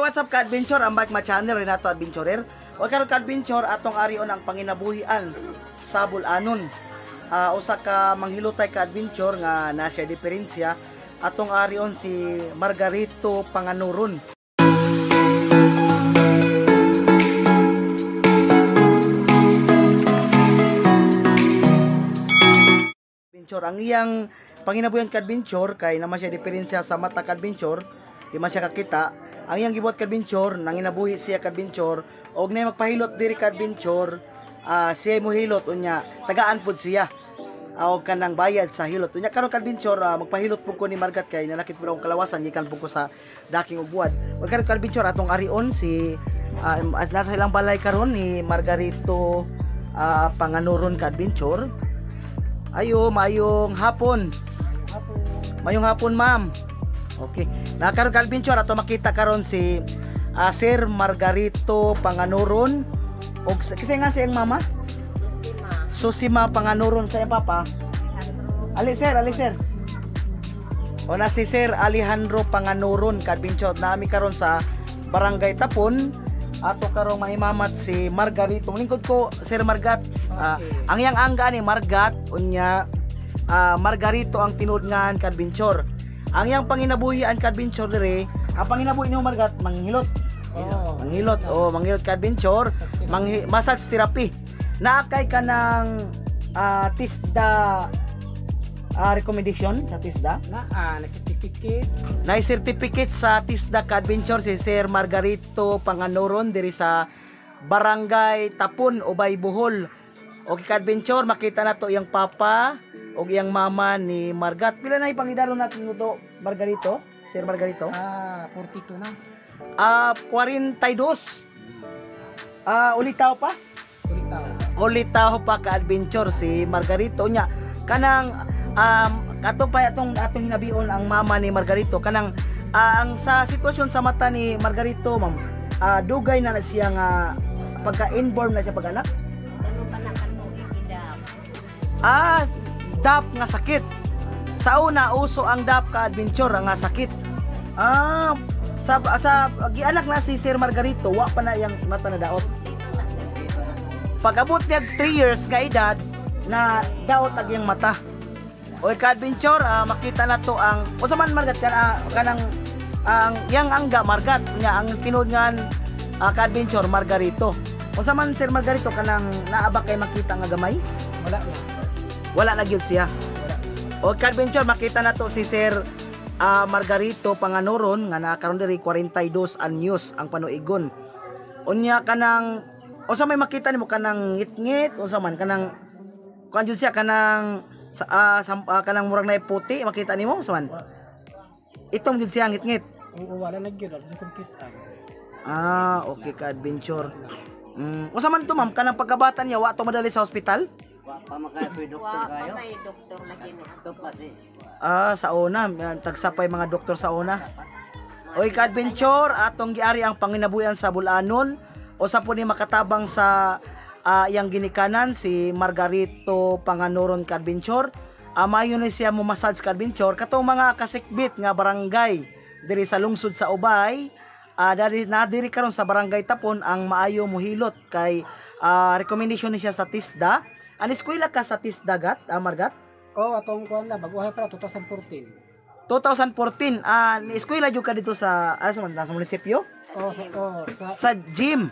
what's up ka-adventure? Ang bike channel Renato Adventurer. O karon ka-adventure atong arion ang panginabuhian sa bulanon. Usa ka manghilotay ka-adventure nga nasa diferensya atong arion si Margarito Panganuron. Ang iyang panginabuhian ka-adventure kay naman siya diferensya sa mata ka-adventure, di man siya kakita. Ang iyang gibuhat ka-adventure, nanginabuhi siya ka-adventure, og na magpahilot diri ka-adventure, siya mo hilot unya, tagaan pud siya. Og kanang bayad sa hilot. Unya karon ka-adventure, magpahilot pud ko ni Margat kay nalakit pud akong kalawasan gikan pud ko sa daking ug buwad. Og karon ka-adventure atong arion si nasa ilang balay karon ni Margarito Panganuron ka-adventure. Ayo, mayong hapon. Mayong hapon, ma'am. Okay. Nakaroon ka-adventure ato makita karon si Sir Margarito Panganuron. Og kasi nga siyang mama? Susima Panganuron sa iyang papa. Ali sir. O na si Sir Alejandro Panganuron ka-adventure nami karon sa Barangay Tapon. Ato karong mahimamat si Margarito. Lingkod ko Sir Margat. Ang yang angga ni Margat unya Margarito ang tinudngan ka-adventure. Ang yang panginabuhian ka-adventure dire, ang panginabuhi niyo Margat manghilot. Manghilot. Manghilot ka-adventure, massage therapy. Naakay ka ng TISDA recommendation sa TISDA? Na-certificate sa TISDA ka-adventure si Sir Margarito Panganuron diri sa Barangay Tapon, Ubay, Bohol. Okay ka-adventure, makita na to iyang papa o iyang mama ni Margat. Pila na ipangidalo natin ito, Margarito? Sir Margarito? 42 na. 42. Ulitaw pa? Ulitaw pa ka-adventure si Margarito nya. Kanang atong hinabion ang mama ni Margarito kanang ang sa sitwasyon sa mata ni Margarito, ma'am. Dugay na siya nga pagka-inborn na siya pag-anak. DAP nga sakit. Sa una uso ang DAP ka-adventure nga sakit. Sa gianak na si Sir Margarito, wa pa na yang mata na daot. Pag-abot niya 3 years ka edad na daot ag yang mata. O ka-adventure, makita na to ang usaman Margat kanang ang yang angga Margat nya ang tinudngan ka-adventure Margarito. Usaman Sir Margarito kanang naaba kay makita nga gamay? Wala na gyud siya. O ka-adventure, makita na to si Sir Margarito Panganuron nga nakaroon diri 42 anyos ang panuigon. Unya kanang usa may makita nimo kanang ngit-ngit, usa man kanang kuan siya kanang kanang murag na puti makita nimo usa man. Itong gyud siya ngit-ngit. Oo, wala na gyud sa kompita. Okay ka-adventure. Usa man to ma'am kanang pagkabata niya wa to madali sa ospital? Pamakapoy doktor kayo? Pamay doktor lagi ni ato pa si. Sa una, tagsapay mga doktor sa una. Oy ka-adventure, atong giari ang panginabuhian sa bulanon. Usa po ni makatabang sa iyang ginikanan si Margarito Panganuron ka-adventure. Mayo ni siya mo massage ka-adventure katong mga kasikbit nga barangay diri sa lungsod sa Ubay. Diri karon sa Barangay Tapon ang maayo mohilot kay recommendation ni siya sa TISDA. Ang eskwela ka sa TISDA gat, Margat? Atong kuan na baguhay para 2014. 2014. Ni eskwela jud ka dito sa sa munisipyo? Sa gym.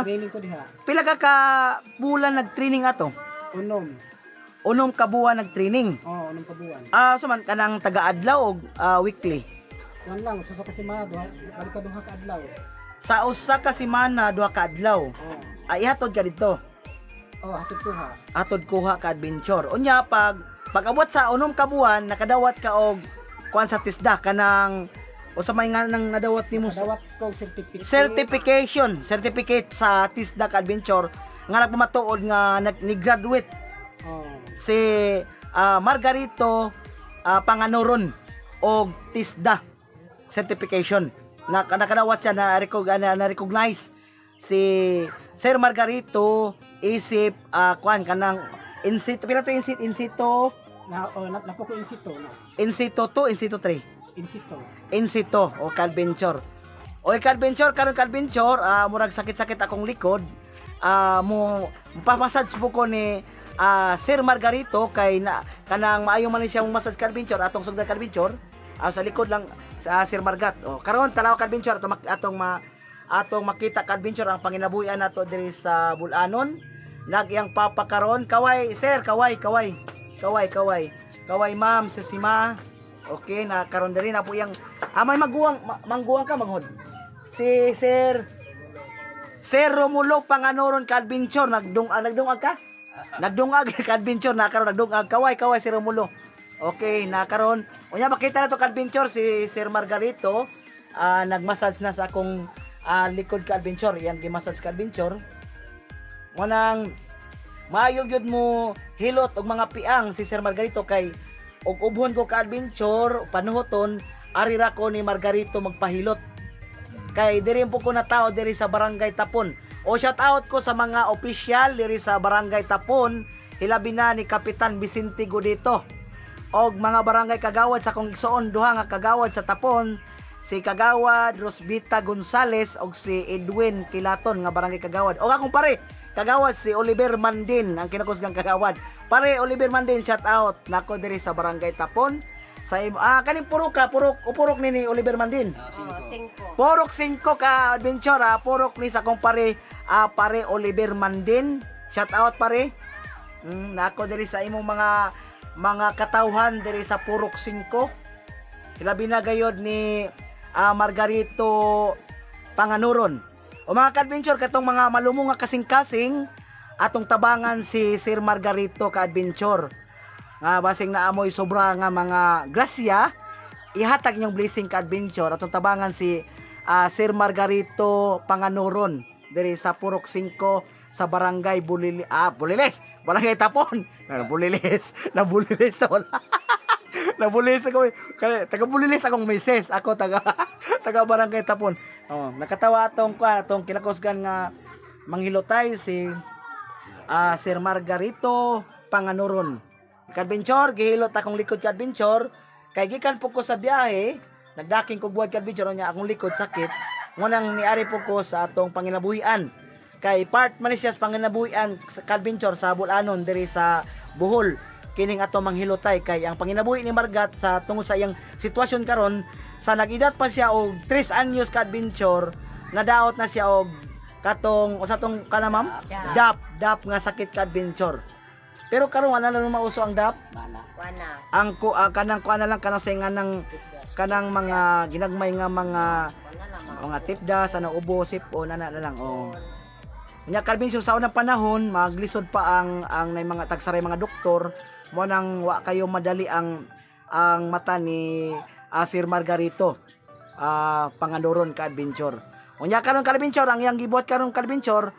Training ko diha. Pila ka bulan nag-training ato? Unom ka buwan nag-training. Unom ka buwan. Suman kanang taga-adlaw o weekly? Kuan lang, sa kasimana balik ka duha ka adlaw. Sa usa ka semana duha ka adlaw. Ihatod ka dito. Atod kuha ka-adventure. Unya pag-abot sa unom ka buwan nakadawat ka og kuan sa TISDA kanang usa may nga nang nadawat nimo ko certificate sa TISDA ka-adventure nga nagpamatuod nga ni-graduate si Margarito Panganuron og TISDA certification na nakadawat siya na recognize si Sir Margarito isip kuan kanang in situ pila to in situ napo ko in situ in situ 2 in situ 3 in situ o ka-adventure Oy ka-adventure karon ka-adventure, murag sakit-sakit akong likod. Mo pamasage po ko ni Sir Margarito kay na kanang maayo man siya mong massage ka-adventure atong sugdan ka-adventure. Sa likod lang sa Sir Margat. Karon tanaw ka-adventure atong makita ka-adventure ang panginabuhian nato diri sa Bulanon. Nagyang papa karon kaway sir, kaway ma'am si Sima. Okay na karon diri na po yang may mangguwang ka maghod. Si Sir Romulo Panganoron ka-adventure nagdungag ka? Nagdungag ka-adventure na karon nagdungag kaway si Romulo. Okay, na karon unya makita na to ka-adventure si Sir Margarito nagmassage na sa akong likod ka-adventure. Yan gi-massage ka-adventure. Munang maayo gyud mo hilot og mga piang si Sir Margarito kay og ubhon ko ka-adventure panuhoton ari ra ko ni Margarito magpahilot. Kay diri po ko na tao diri sa Barangay Tapon. O shout out ko sa mga opisyal diri sa Barangay Tapon, hilabi na ni Kapitan Vicente Godito. Og mga barangay kagawad sa kong igsoon duha nga kagawad sa Tapon, si Kagawad Rosbita Gonzales og si Edwin Kilaton nga barangay kagawad. Og akong pare, kagawad si Oliver Mandin ang kinakusgang kagawad. Pare Oliver Mandin, shout out nako diri sa Barangay Tapon. Sa kaning purok ni Oliver Mandin. 5. Purok 5 ka adventure purok ni sa kong pare pare Oliver Mandin. Shout out pare. Nako diri sa imong mga katawhan diri sa purok 5. Ilabi na gayod ni Margarito Panganoron. O mga ka-adventure katong mga malumong nga kasing-kasing atong tabangan si Sir Margarito ka-adventure. Nga basing naamoy sobra nga mga grasya, ihatag niyong blessing ka-adventure atong tabangan si Sir Margarito Panganoron diri sa purok 5 sa Barangay Buliles, Barangay Tapon. Buliles na wala. Nabulis ako. Taga Bulilis akong misis. Ako taga Barangay Tapon. Nakatawa atong kinakusgan nga manghilotay si Sir Margarito Panganoron. Ka-adventure, gihilot akong likod ka-adventure. Kay gikan po ko sa biyahe, nagdaking ko buhat ka-adventure nya akong likod sakit. Ngunang niari po ko sa atong panginabuhian. Kay part man siya sa panginabuhian sa ka-adventure sa Bulanon diri sa Bohol. Kining ato manghilotay kay ang panginabuhi ni Margat sa tungod sa iyang sitwasyon karon sa nag-edad pa siya og 3 anyos ka-adventure, nadaot na siya og katong usa tong kana ma'am DAP nga sakit ka-adventure. Pero karon wala na mauso ang DAP. Wana. Ang kanang kuan na lang kanang saingan ng kanang mga ginagmay nga mga tipda sa naubo sip o nana na lang nya ka-adventure sa unang panahon maglisod pa ang nay mga tagsaray mga doktor mo nang wa kayo madali ang mata ni Sir Margarito Panganoron ka-adventure. Unya karon ka-adventure ang iyang gibuhat karon ka-adventure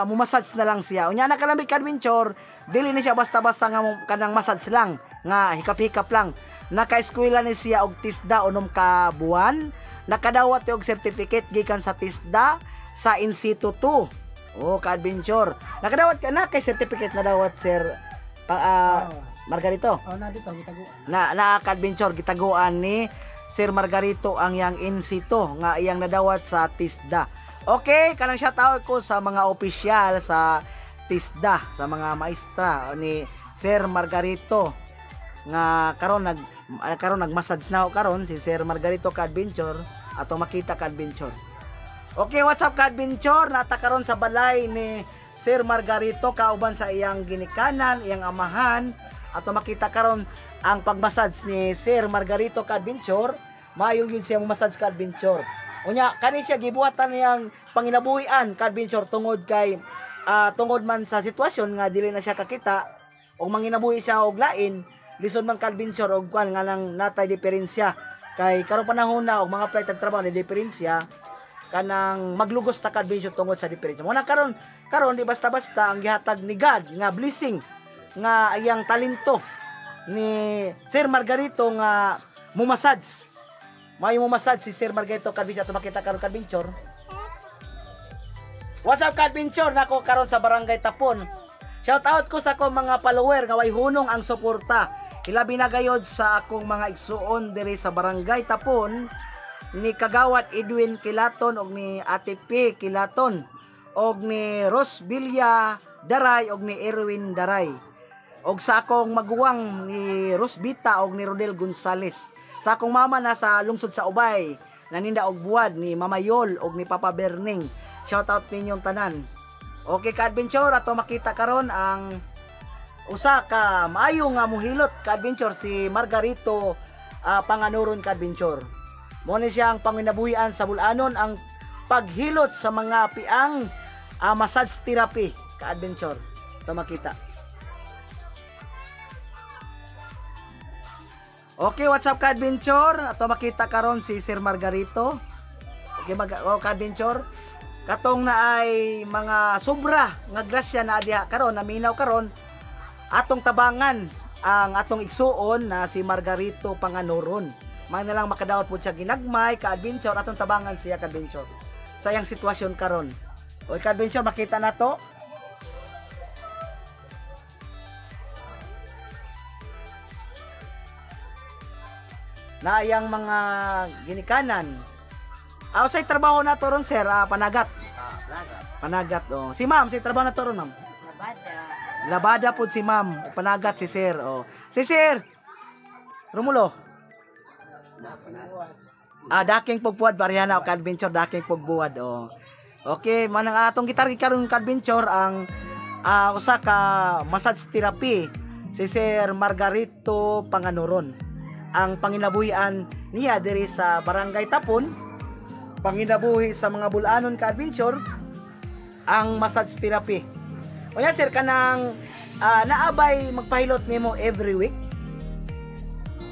mumassage na lang siya. Unya nakalamig ka-adventure, dili ni siya basta-basta nga kanang massage lang, nga hikap-hikap lang. Naka-eskwela ni siya og TISDA unom ka buwan, nakadawat og certificate gikan sa TISDA sa in situ 2. Ka-adventure. Nakadawat ka na kay certificate na dawat Sir Margarito. Na dito gitago. Na ka-adventure gitaguan ni Sir Margarito ang yang in situ nga iyang nadawat sa TISDA. Okay, kanang shoutout ko sa mga opisyal sa TISDA, sa mga maestra ni Sir Margarito nga karon nagmassage na karon si Sir Margarito ka-adventure ato makita ka-adventure. Okay, what's up ka-adventure? Nata karon sa balay ni Sir Margarito kauban sa iyang ginikanan, iyang amahan ato makita karon ang pagmassage ni Sir Margarito ka-adventure. Maayo gyud siya massage ka-adventure. Unya kani siya gibuhatan niyang panginabuhian ka-adventure tungod kay tungod man sa sitwasyon nga dili na siya kakita o manginabuhi siya og lain lison man ka-adventure og kwan nga nang natay diferensya kay karong panahon na og mga flight trabaho ni diferensya kanang maglugos ta ka-adventure tungod sa diferensya. Mo na karon di basta-basta ang gihatag ni God nga blessing nga iyang talento ni Sir Margarito nga mumassage. May massage si Sir Margarito ka-adventure ato makita karon ka-adventure. What's up ka-adventure? Nako karon sa Barangay Tapon. Shout out ko sa akong mga follower nga way hunong ang suporta. Ilabi na gayod sa akong mga igsuon diri sa Barangay Tapon ni Kagawad Edwin Kilaton og ni Ate P Kilaton og ni Rosbilia Daray og ni Erwin Daray. Og sa akong maguwang ni Rosbita og ni Rodel Gonzales. Sa akong mama na sa lungsod sa Ubay, naninda og buwad ni Mama Yol og ni Papa Berning. Shout out ninyong tanan. Okay ka-adventure, ato makita karon ang usa ka maayo nga muhilot ka-adventure si Margarito Panganuron ka-adventure. Mo ni siya ang panginabuhian sa Bulanon ang paghilot sa mga piang massage therapy ka-adventure. Ito makita. Okay, what's up ka-adventure? Ato makita karon si Sir Margarito. Okay, ka-adventure. Katong na ay mga sobra nga grasya na diha karon, naminaw karon atong tabangan ang atong igsuon na si Margarito Panganuron. May na lang makadaot pud siya ginagmay ka-adventure atong tabangan siya ka-adventure. Sayang sitwasyon karon. O ka-adventure makita na to. Na yang mga ginikanan. Say trabaho na to ron sir, panagat. Panagat oh. Si ma'am, si trabaho na to ron ma'am. Labada. Labada po si ma'am, panagat si sir. Oh. Si sir. Romulo. Daking pugbuad barihana o ka-adventure daking pugbuad oh. Okay, manang atong gitar karon ka-adventure ang usa ka massage therapy si Sir Margarito Panganuron. Ang panginabuhian niya diri sa Barangay Tapon, panginabuhi sa mga Bulanon ka-adventure ang massage therapy. O ya sir, kanang naabay magpahilot nimo every week?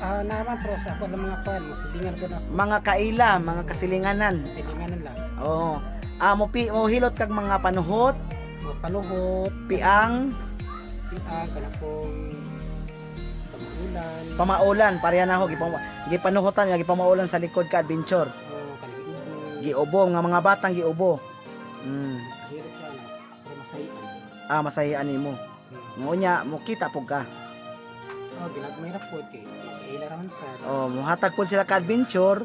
Naman pero sa ako ng mga pan, masilingan ko na. Mga kaila, mga kasilinganan. Masilinganan lang. Oo. Mo hilot kag mga panuhot, Mga panuhot, piang, kana pong pamaulan, pamaulan, pareha na ho gipanuhotan nga gipamaulan sa likod ka adventure. kanang Giubo nga mga batang giubo. hirap ka na, pero masayian. Masahian nimo. Ngonya mo kita pug ka. Ginagmayra po kay ilaraman sa. Muhatag po sila ka adventure.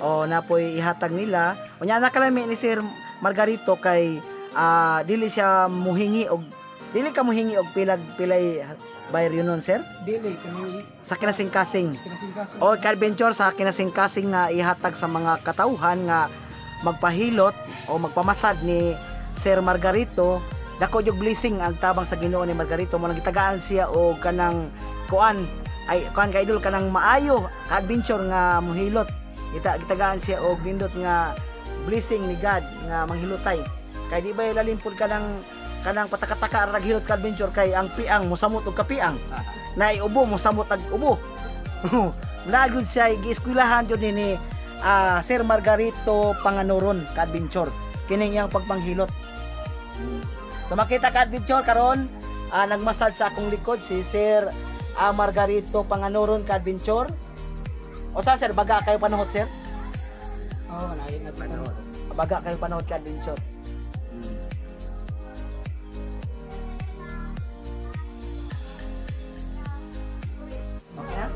Napoy ihatag nila. Unya na kalami ni Sir Margarito kay dili siya muhingi og pilay bayar yun nun, sir? Dili kami Sa kinasing-kasing. kinasingkaso. O ka-adventure sa kinasing-kasing nga ihatag sa mga katauhan nga magpahilot o magpamasad ni Sir Margarito. Dako yung blessing ang tabang sa Ginoo ni Margarito mo nang gitagaan siya o kanang kuan ka idol kanang maayo ka-adventure nga muhilot. Gitagaan siya og nindot nga blessing ni God nga manghilotay. Kay di ba lalimpod kanang patakataka ra hilot ka adventure kay ang piang mosamot og kapiang. Na iubo mosamot ag ubo. Nagud siya gieskwilahan jud ni Sir Margarito Panganuron ka adventure. Kining iyang pagpanghilot. So makita ka adventure karon nagmasad sa akong likod si Sir Margarito Panganuron ka adventure. O sa sir, baga kayo panood sir? Panood. Baga kayo panood ka adventure. Okay na?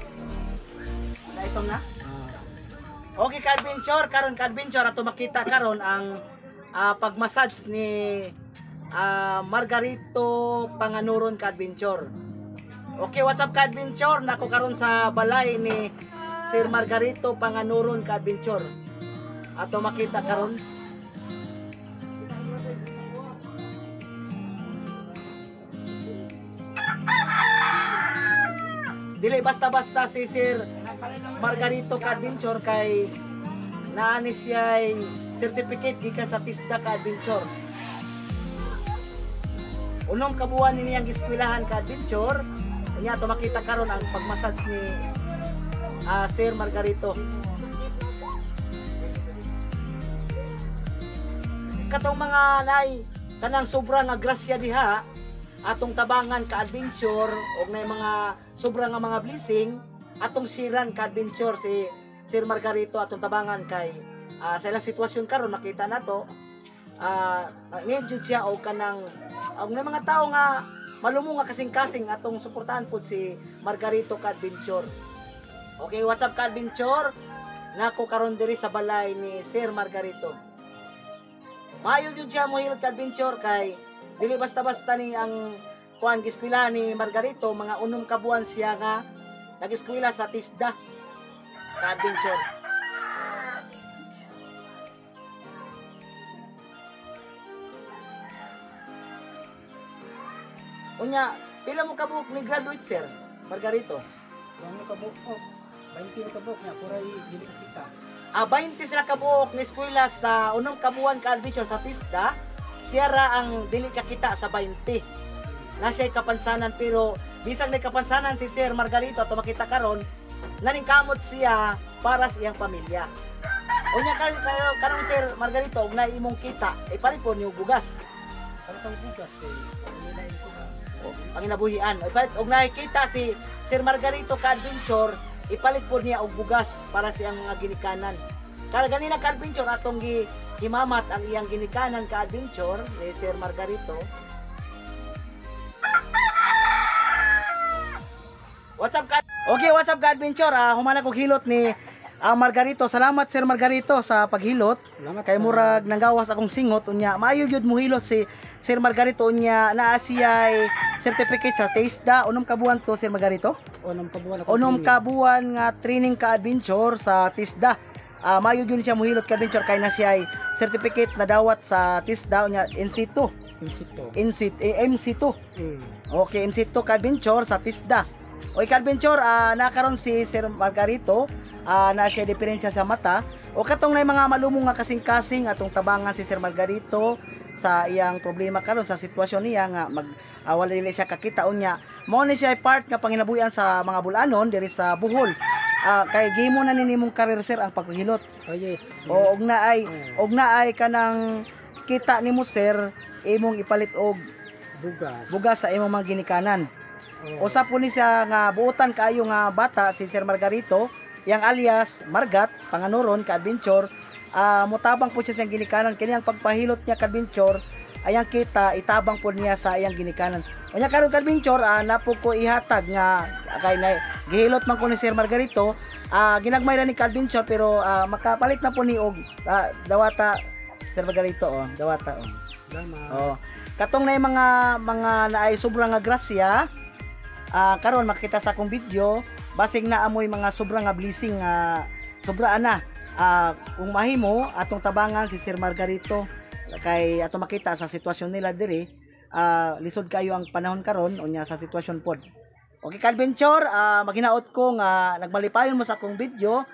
Ito na? Okay ka adventure, karon ka adventure ato makita karon ang pagmassage ni Margarito Panganuron ka adventure. Okay, what's up ka adventure? Nako karon sa balay ni Sir Margarito Panganuron ka adventure. Ato makita karon. Dili basta-basta si Sir Margarito ka adventure kay naani siya certificate gikan sa TISDA ka adventure. Unong kabuan ni niyang eskwelahan ka adventure. Kanya ato makita karon ang pagmassage ni Sir Margarito. Katong mga nay kanang sobra nga grasya diha atong tabangan ka adventure og nay mga sobra nga mga blessing atong siran ka adventure si Sir Margarito atong tabangan kay sa ilang sitwasyon karon makita nato ngayon jud siya og kanang og nay mga tao nga malumo nga kasing-kasing atong suportahan pud si Margarito ka adventure. Okay, what's up ka adventure? nako karon diri sa balay ni Sir Margarito. Maayo jud siya mohilot ka adventure kay dili basta-basta ni ang kuan giskwela ni Margarito, mga 6 ka buwan siya nga nag-eskwela sa TISDA ka adventure. Unya, pila mo kabuok ni graduate Sir Margarito? Ano ka buok? 20 ka buok niya, pura dili kita. 20 sila kabuok ni eskwela sa 6 kabuan ka adventure sa TISDA. Siya ra ang dili kakita sa 20. Na siya'y kapansanan, pero bisag may kapansanan si Sir Margarito at makita karon, naningkamot siya para sa iyang pamilya. Unya karong Sir Margarito, ug na imong kita, ipalit po niyo bugas. Ano kang bugas kay nilay ko ba? Ang inabuhian. Ipalit og nakikita si Sir Margarito ka adventure, ipalit po niya og bugas para sa iyang mga ginikanan. Kaya ganina ka adventure atong himamat ang iyang ginikanan ka adventure ni Sir Margarito. What's up, God? Okay, what's up, God Adventure? Humana kong hilot ni Margarito. Salamat, Sir Margarito, sa paghilot. Salamat. Kay murag nanggawas akong singot. Unya, maayo yun mo hilot si Sir Margarito. Unya, naa siya'y certificate sa TISDA. Unong kabuan to, Sir Margarito? Unong kabuan ako. Unong kabuan nga training ka adventure sa TISDA. Maayo yun siya mo hilot ka adventure. Kay na siya'y certificate na dawat sa TISDA. Unya, NC2. MC2. Okay, MC2 ka adventure sa TISDA. O ka-adventure, nakaroon si Sir Margarito, na siya diferensya sa mata. O katong na mga malumong nga kasing-kasing atong tabangan si Sir Margarito sa iyang problema karon sa sitwasyon niya nga wala nila siya kakita unya. Mao ni siya part nga panginabuhian sa mga bulanon diri sa Bohol. Kay gimo na ninimong career Sir ang paghilot. Oh yes. O og naay kanang kita nimo Sir imong ipalit og bugas sa imong mga ginikanan. Usa po ni siya nga buotan kaayo nga bata si Sir Margarito, yang alias Margat, panganuron ka adventure. Mutabang po siya sa ginikanan kini ang pagpahilot niya ka adventure, ayang kita itabang po niya sa iyang ginikanan. Unya karon ka adventure, napo ko ihatag nga kay na gihilot man ko ni Sir Margarito, ginagmay ra ni ka adventure pero makapalit na po ni og dawata Sir Margarito dawata katong na mga naay sobrang nga grasya. Karon makita sa akong video basig na amoy mga sobrang nga blessing sobra na kung mahimo atong tabangan si Sir Margarito kay ato makita sa sitwasyon nila diri lisod kayo ang panahon karon unya sa sitwasyon pod. Okay ka adventure, maghinaot ko nga nagmalipayon mo sa akong video.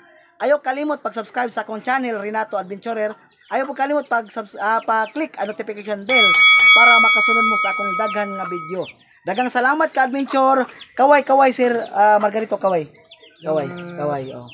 Ayaw kalimot pag-subscribe sa akong channel Renato Adventurer. Ayaw po kalimot pa-click ang notification bell para makasunod mo sa akong daghan nga video. Dagang salamat ka adventure. Kaway Sir Margarito, kaway. Oh.